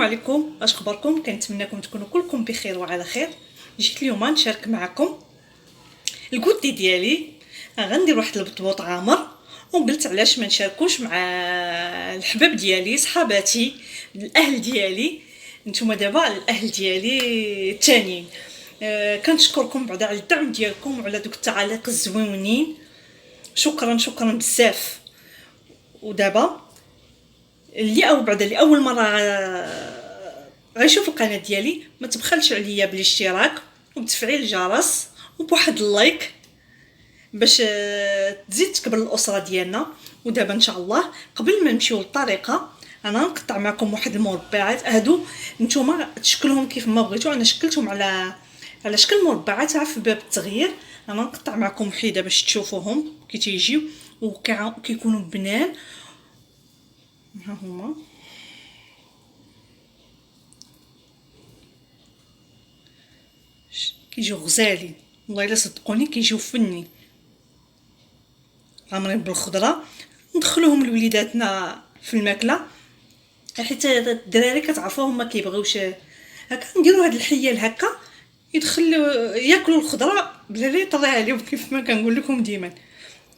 السلام عليكم، اش اخباركم؟ كنتمنىكم تكونوا كلكم بخير وعلى خير. جيت اليوم نشارك معكم الكوتي ديالي. غندير واحد البطبوط عامر، وقلت علاش ما نشاركوش مع الحباب ديالي، صحاباتي، الاهل ديالي. نتوما دابا الاهل ديالي الثانيين. كنشكركم بعدا على الدعم ديالكم وعلى دوك التعاليق الزويونين. شكرا شكرا بزاف. ودابا اللي اول مره غيشوف القناه ديالي، ما تبخلش عليا بالاشتراك وبتفعيل الجرس وبواحد اللايك باش تزيد تكبر الاسره ديالنا. ودابا ان شاء الله قبل ما نمشيو للطريقه، انا نقطع معكم واحد المربعات. هادو نتوما تشكلهم كيف ما بغيتو، انا شكلتهم على شكل مربعات عارف باب التغيير. انا نقطع معكم حيده باش تشوفوهم كي تيجيو وكيكونوا بنان. ها هما كيجيو غزالين والله الا صدقوني، كيجيو فني عامرين بالخضره. ندخلوهم لوليداتنا في الماكله، حيت الدراري كتعرفوهم ما كيبغيوش هكا. نديرو هاد الحيل هكا يدخلوا ياكلوا الخضره بلا لا يطلع عليهم، كيف ما كنقول لكم ديما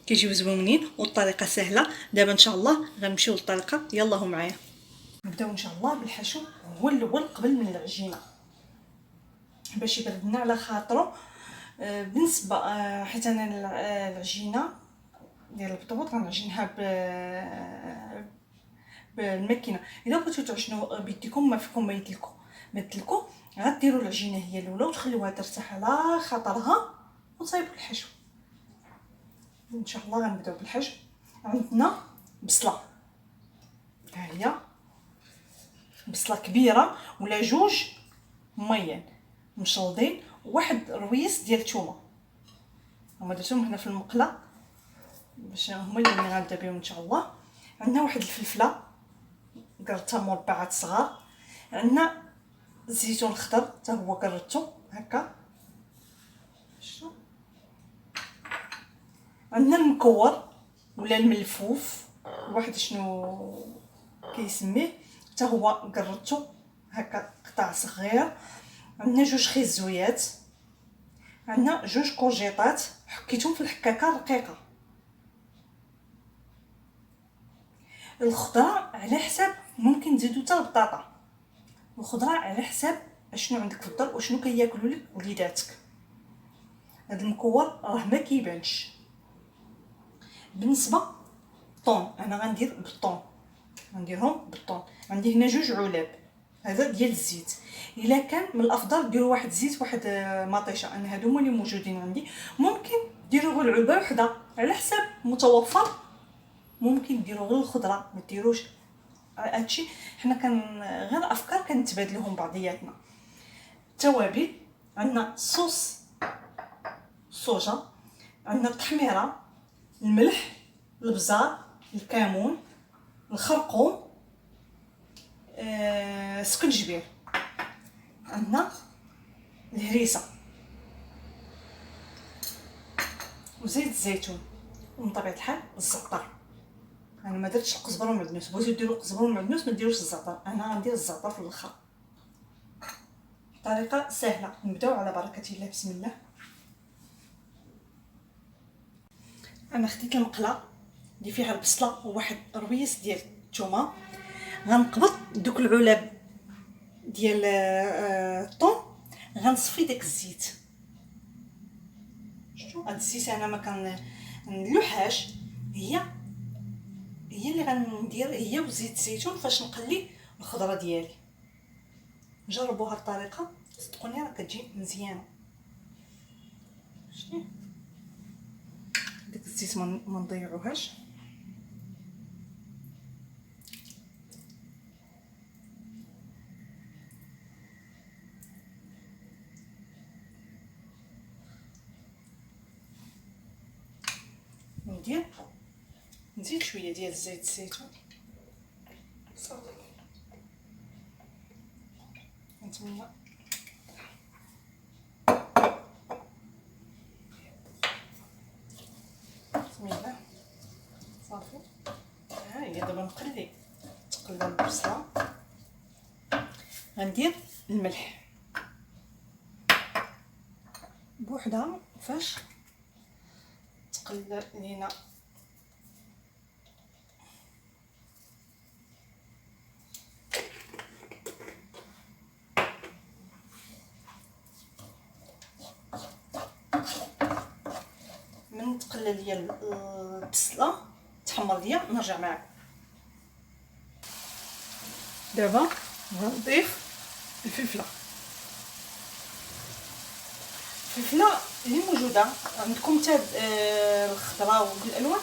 كيجيو زوينين والطريقه سهله. دابا ان شاء الله غنمشيو للطريقه، يلا معايا نبداو ان شاء الله بالحشو. هو الاول قبل من العجينه باش يبرد لنا على خاطرو. بالنسبه حيت انا العجينه ديال البطبوط غنعجنها بالماكينه. الا بغيتو تعجنوا بيديكم ما فيكم ما يدلكو، غديروا العجينه هي الاولى وتخليوها ترتاح على خاطرها وتصايبوا الحشو. ان شاء الله غنبداو بالحشو. عندنا بصله، ها هي بصله كبيره ولا جوج ميان مشلضين، وواحد رويس ديال الثومه هما درتهم هنا في المقله باش هما اللي غنبدا بهم ان شاء الله. عندنا واحد الفلفله قرطها مربعات صغار. عندنا الزيتون الخضر حتى هو قرطو هكا. شتو عندنا المكور ولا الملفوف، واحد شنو كيسميه، حتى هو قرطو هكا قطع صغير. عندنا جوج خيزويات، عندنا جوج كورجيطات حكيتهم في الحكاكه رقيقه. الخضره على حساب، ممكن تزيدوا حتى البطاطا. الخضره على حساب اشنو عندك في الدار وشنو كياكلوا لك وليداتك. هذا المكور راه ما كيبانش. بالنسبه الطون انا غندير بالطون، غنديرهم بالطون. عندي هنا جوج علاب هذا ديال الزيت. الا كان من الافضل ديروا واحد الزيت واحد مطيشه، انا هادو هما اللي موجودين عندي. ممكن ديروا غير علبه وحده على حساب متوفر، ممكن ديروا غير الخضره ما ديروش هادشي. حنا غير افكار كنتبادلوهم بعضياتنا. توابل عندنا صوص الصوجه، عندنا التحميره، الملح، البزار، الكمون، الخرقوم، سكنجبير، عندنا الهريسه وزيت الزيتون، ومن طبيعه الحال الزعتر. انا ما درتش القزبر والمعدنوس، بغيتو ديروا القزبر والمعدنوس ما ديروش الزعتر، انا غندير الزعتر في الاخر. طريقه سهله، نبداو على بركه الله. بسم الله. انا خديت المقله اللي فيها البصله وواحد رويس ديال الثومه. غنقبض دوك العلب ديال الطون، غنصفي داك الزيت. شفتوا هاد الزيت انا ما كنلوحاش، هي اللي غندير هي وزيت الزيتون فاش نقلي الخضره ديالي. جربوا هاد الطريقه صدقوني راه كتجي مزيانه. شتي داك الزيت ما نضيعوهاش. نزيد شويه ديال زيت الزيتون صافي. نتمنى بسم الله صافي. ها هي دابا نقلي تقلى البصله غندير الملح بوحدها فاش تقلل لينا من تقلل ليا البصله تحمر ليا نرجع معاكم. دابا غنضيف الفلفله اللي موجوده عندكم حتى الخضراء والالوان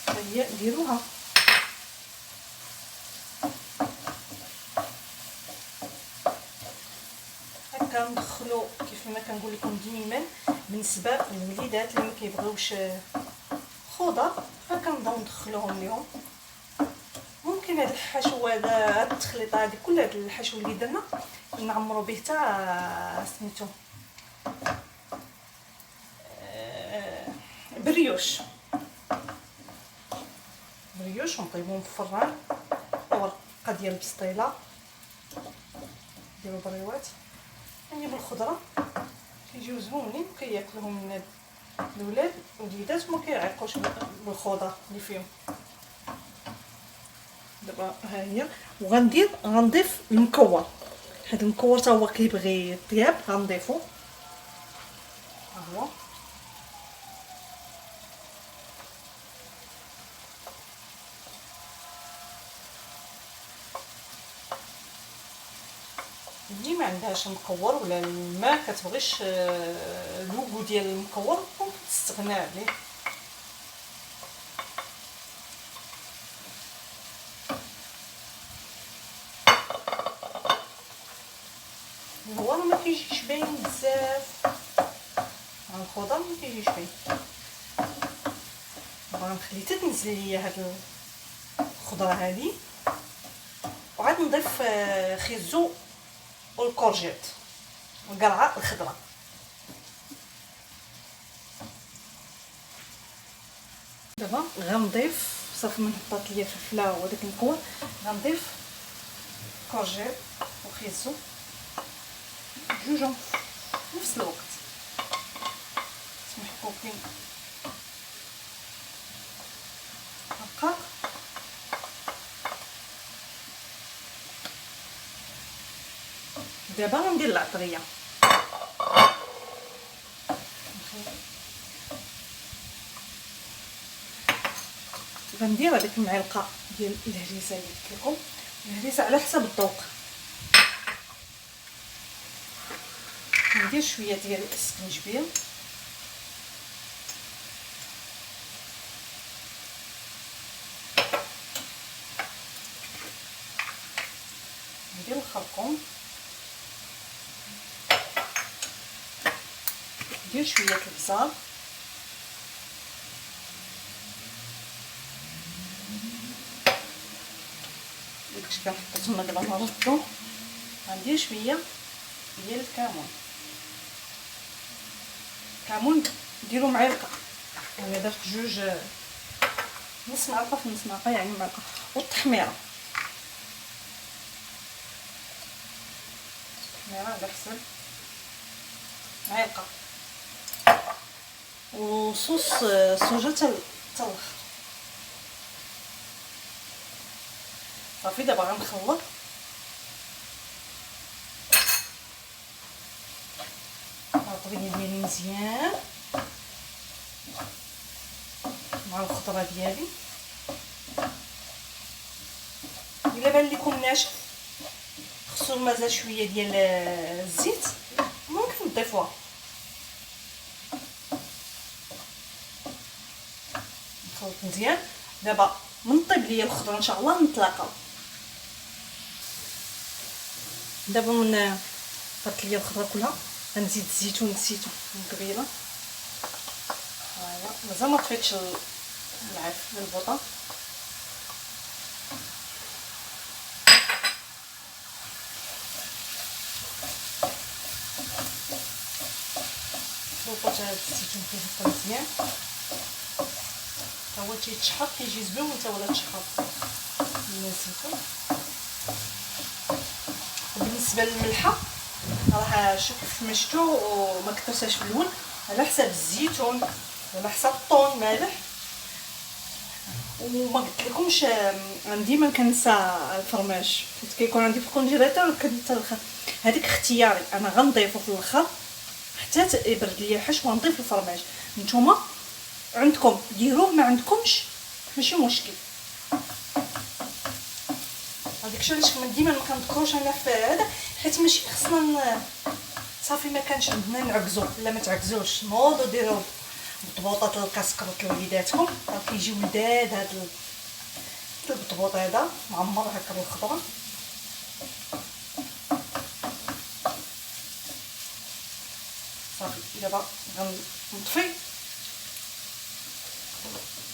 هي ديروها. هكا ندخلو كيف ما كنقول لكم ديما بالنسبه للوليدات اللي ما كيبغيوش خضر فكنبداو ندخلوهم ليهم. ممكن هذا الحشو هذا التخليط هذه كل هذا الحشو اللي درنا نعمرو به حتى سميتو بريوش ونطيبوهم في الفران. ورقه ديال البسطيله نديرو بريوات يعني بالخضره كيجيو زوينين وكياكلوهم الاولاد والوليدات وما كيعيقوش بالخضر اللي فيهم. دابا ها هي غنضيف المكور. هذا المكور حتى هو كيبغي الطياب غنضيفو. ها هو اللي ما عندهاش المكور ولا ما كتبغيش اللوغو ديال المكور ممكن تستغنى عليه. هو ما كيجيش باين بزاف الخضر ما كيجيش باين. دابا غنخلي حتى تنزل ليا هاد الخضره هادي وعاد نضيف خيزو والكورجيت والقرعه الخضراء. دابا غنضيف صافي من حطات ليا الفلفله وداك المكور غنضيف كورجيت وخيزو جوجهم في نفس الوقت محكوكين هكا. دابا غندير العطريه غندير هذيك المعلقه ديال الهريسه اللي قلت لكم. الهريسه على حسب الذوق. ندير شويه ديال السكنجبير ندير الخرقوم ندير شويه البزار داكشي كنحطو تما دابا نردو. غندير شويه ديال الكمون ديروا معلقه يعني درت جوج نص معلقه في نص معلقه يعني معلقه. والتحميره على حسب معلقه وصوص الصوجه حتى الاخر. صافي دابا غنخلط الطبيعه ديالي مزيان مع الخضره ديالي. الا بان لكم ناشف خصو مازال شويه ديال الزيت ممكن تضيفوها. نخلط مزيان. دابا من طيب ليا الخضره ان شاء الله نتلاقاو. دابا من طابت ليا الخضره كلها غنزيد الزيتون نسيتو من قبيله. هاهي مازال ما طفيتش العرف البوطه. شوفوا هذا الزيتون كيهبط مزيان تا هو تيتشحر كيجي زوين حتى ولا تشحر من الزيتون. بالنسبه للملحه راه شوف مشتو وما كثرتهاش في الاول على حساب الزيتون وعلى حساب الطون مالح. وما قلت لكمش ديما كنسى الفرماج حيت كيكون عندي في الكونجيلاتور وكنتلخ. هذيك اختياري انا غنضيفو في الاخر حتى يبرد ليا الحشو ونضيف الفرماج. نتوما عندكم ديروه ما عندكمش ماشي مشكل. هذيك الشيء علاش ديما ما كنذكروش انا في هذا حيت ماشي خصنا صافي ما كانش عندنا نعكزو. لا ما تعكزوش نوضوا ديروا بطبوطات الكاسكروط لوليداتكم راه كيجيو لذاذ هاد البطبوط هذا معمر هكا بالخضره. صافي دابا غنطفي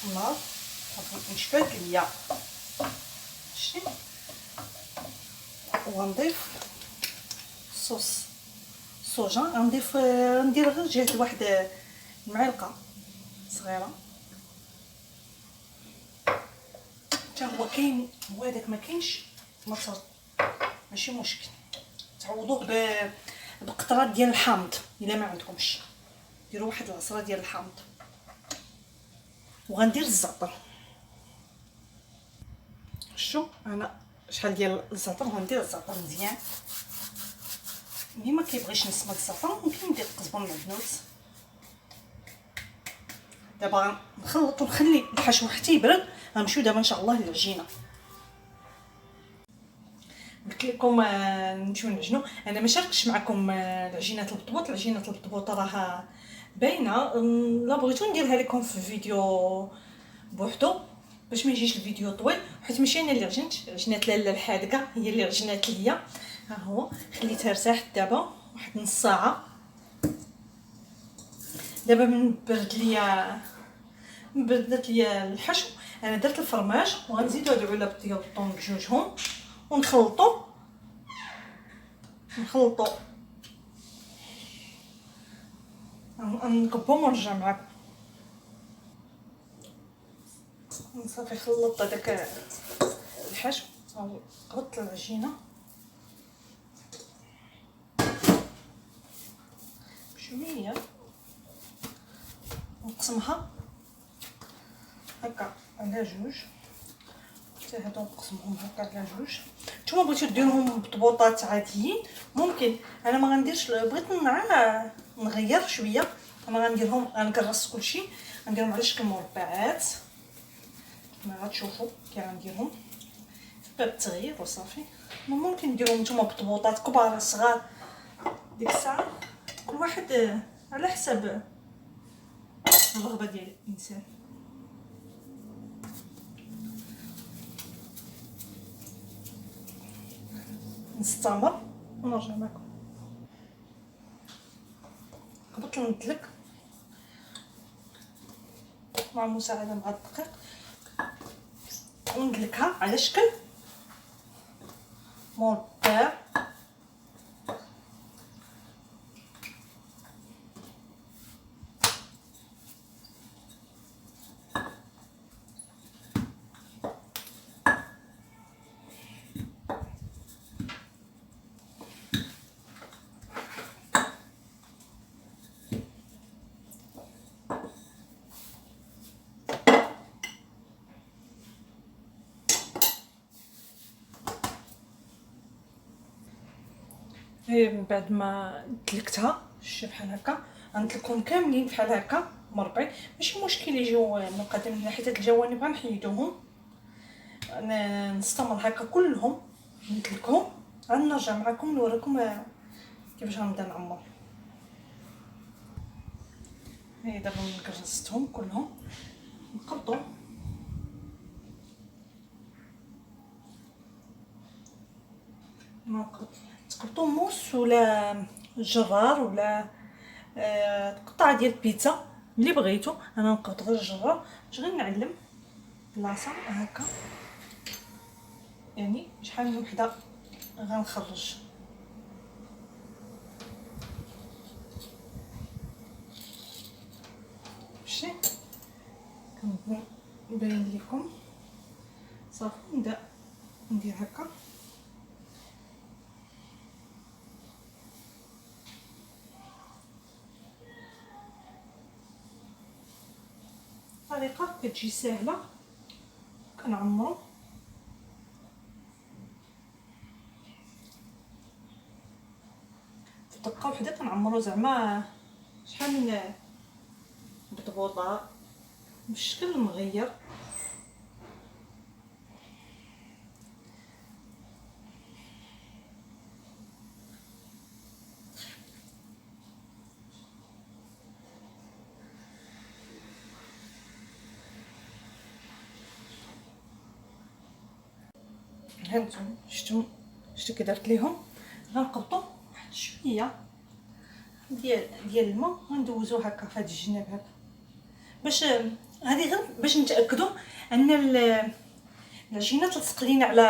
النار صافي نشفى ليا شتي وغنضيف صوص صوجا. غنضيف ندير غير جهه واحد المعلقه صغيره حتى هو كاين هو هذاك ما كاينش مصر ماشي مشكل تعوضوه بقطرات ديال الحامض. الا ما عندكمش ديروا واحد العصره ديال الحامض. وغندير الزعتر شو انا شحال ديال الزعتر غندير الزعتر مزيان. اللي ما كيبغيش نسمه الزعتر ممكن ندير قزبر معدنوس. دابا نخلط ونخلي الحشو حتى يبرد. غنمشيو دابا ان شاء الله للعجينه. قلت لكم نمشيو نعجنوا. انا ما شاركتش معكم العجينات البطبوط. العجينات البطبوط راها باينه. لا بغيتو نديرها لكم في فيديو بوحدو باش ما يجيش الفيديو طويل حيت ماشي انا اللي عجنات لاله الحادقه هي اللي عجنات ليا. ها هو خليتها ارتاحت دابا واحد نص ساعه. دابا من بردت ليا الحشو انا درت الفرماج وغنزيدو هاد العلب ديال الطون بجوجهم ونخلطو نكبهم ونرجع معاكم. صافي خلطت هذاك الحشو صافي قبضت العجينه بشويه ونقسمها هكا على جوج. حتى هادو نقسمهم هكا على جوج. نتوما بغيتو ديروهم بطبوطات عاديين ممكن. انا ما غنديرش بغيت نغير شويه. انا غنديرهم غنكرس كلشي غنديرهم على شكل مربعات كما غتشوفوا كي غنديرهم في باب التغيير وصافي. ممكن ديروهم نتوما بطبوطات كبار صغار ديك الساعه كل واحد على حسب الرغبه ديال الانسان. نستمر ونرجع معكم. قبضت ندلك مع المساعده مع الدقيق وندلكها على شكل مربع. من بعد ما دلكتها شتي بحال هكا غندلكهم كاملين بحال هكا مربعين. ماشي مشكل يجيو مقدمين حيت هاد الجوانب غنحيدوهم. نستمر هكا كلهم ندلكهم غنرجع معكم نوريكم كيفاش غنبدا نعمر. هي دابا كرستهم كلهم نقبضوا تقبطوا موس ولا جرار ولا قطعه ديال البيتزا اللي بغيتو. انا نقبط غير الجرار باش غير نعلم بلاصه هكا يعني شحال من وحده غنخرج. ماشي كنبين لكم صافي نبدا ندير هكا طريقه كتجي سهله. كنعمرو في دقه وحده، كنعمرو زعما شحال من بطبوطه بالشكل مغير. هانتوما شفتو كي درت ليهم. غنقبطو واحد شويه ديال الماء وندوزو هكا في هاد الجناب هكا، باش هذه غير باش نتاكدوا ان العجينه تلصق لينا على،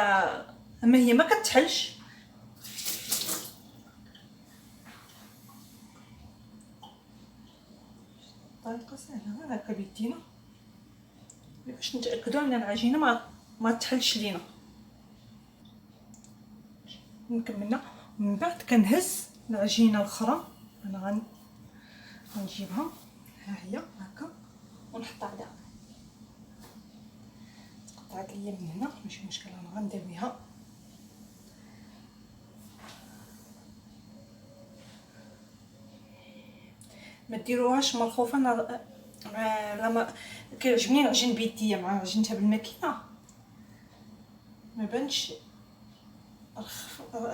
اما هي ما كتحلش. طريقه سهله غير هكا بيدينا باش نتاكدوا ان العجينه ما تحلش لينا. نكملنا من بعد كنهز العجينه الاخرى. انا غنجيبها، ها هي هكا، ونحطها على تقطعت ليا من هنا، ماشي مشكل، انا غندويها. ما ديروهاش مرخوفه. انا لما كيعجبني العجين بيديا مع عجينتها بالماكينه ما بانش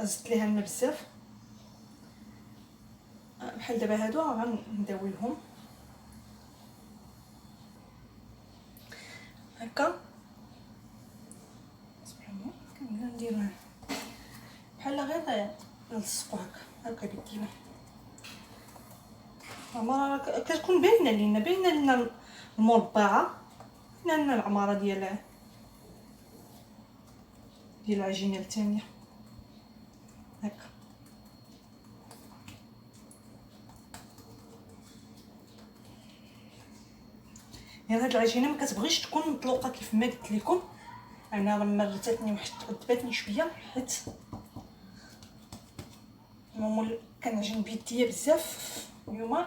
زدت ليها الماء بزاف. بحال دابا هادو غندويهم هكا. سبحان الله، كنبدا ندير بحال غير نلصقو هكا بيدينا. عماره كتكون باينه لينا المربعه، باينه لنا العماره ديال العجينه الثانيه هكا. يعني هاد العجينه ما كتبغيش تكون مطلوقه كيف ما قلت لكم. انا لما رتاتني واحد عذباتني شويه حيت مامول كنعجن بيديا بزاف. اليوم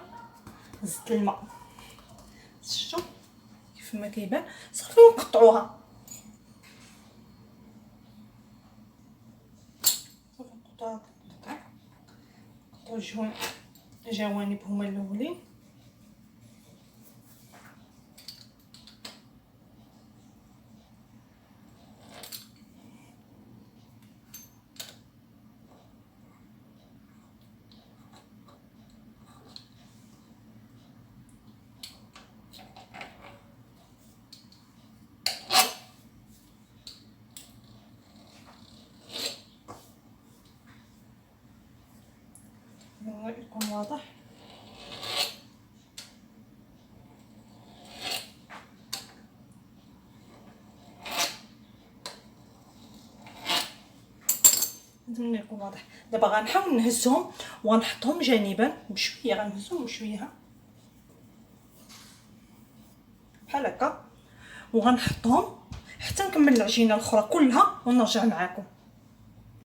زدت الماء، شفتوا كيف ما كيبان. صافي ونقطعوها، صافي نقطعوها. نقطعوا الجوانب هما الاولين. يكون واضح. نتمنى يكون واضح. دابا غنحاول نهزهم ونحطهم جانبا بشويه، غنهزهم بشويه بحال هكا، وغنحطهم حتى نكمل العجينه الاخرى كلها ونرجع معكم.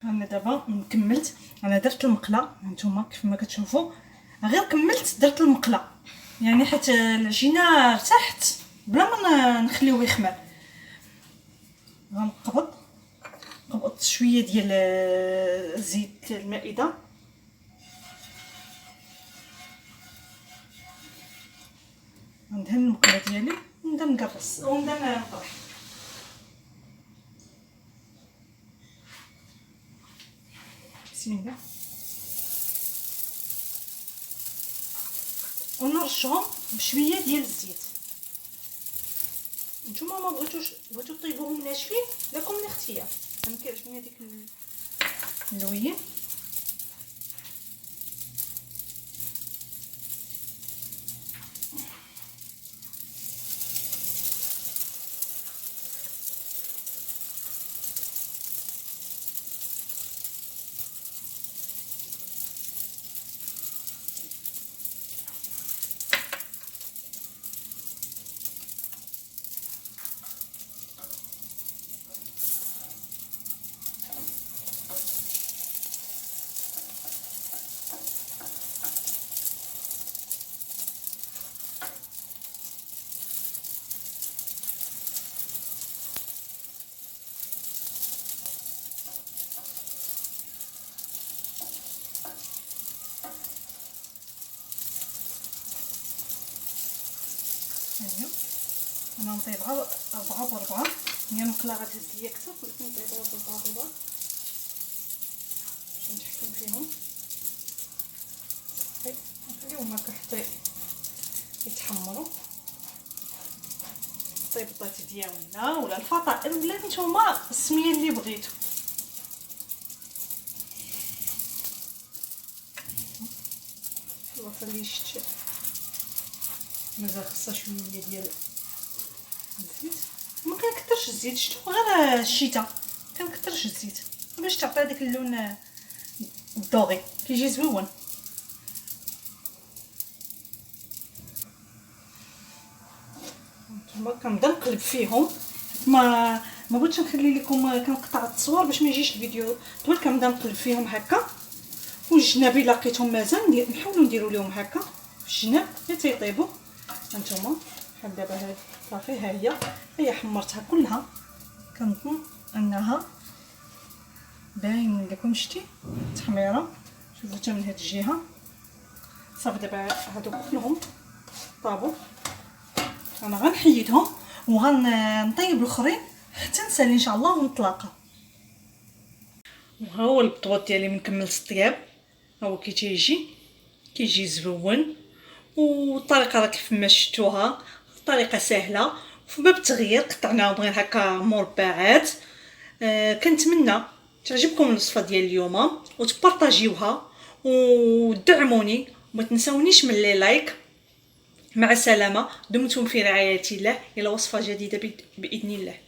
انا دابا كملت، انا درت المقله. هانتوما كيف ما كتشوفوا غير كملت درت المقله، يعني حيت العجينه ارتاحت بلا ما نخليوه يخمر. قبضت شويه ديال زيت المائده، ندهن المقله ديالي ونبدا نقرص ونبدا نطرح. بسم الله. ونرشهم بشويه ديال الزيت. نتوما ما بغيتو طيبوهم ناشفين لكم الاختيار. انا كيعجبني هذيك اللوين. هانيا انا نطيبها 4 ب4. هي المقله غتهز ليا اكثر ولكن نطيبها ب4 باش نتحكم فيهم. نخليهم هكا حتى يتحمروا. الطيبطات ديالنا ولا الفطائر ولا نتوما السميه اللي بغيتو. الوصفه اللي شت مازال خصها شويه ديال الزيت. ما كنكثرش الزيت، شتو غير الشتاء كنكثرش الزيت باش تعطي هذاك اللون الدوغي كيجي زوين. نتوما كنبدا نقلب فيهم. ما بغيتش نخلي لكم كنقطع التصوير باش ما يجيش الفيديو طويل. كنبدا نقلب فيهم هكا والجناب الا لقيتهم مازال نحاولوا نديروا لهم هكا في الجناب حتى يطيبوا. هانتوما بحال دابا هاد صافي، ها هي حمرتها كلها. كنظن انها باين لكم، شتي التحميره، شوفوا حتى من هاد الجهه. صافي دابا هادو كلهم طابوا. انا غنحيدهم وغنطيب الاخرين حتى نسالي ان شاء الله ونتلاقى. وها هو البطبوط ديالي من كملت الطياب. ها هو كيجي زوين، والطريقه راه كيف ما شفتوها طريقه سهله. في باب التغيير قطعناهم غير هكا مربعات. كنتمنى تعجبكم الوصفه ديال اليوم وتبارطاجيوها ودعموني وما تنسونيش من لي لايك. مع السلامه، دمتم في رعايه الله، الى وصفه جديده باذن الله.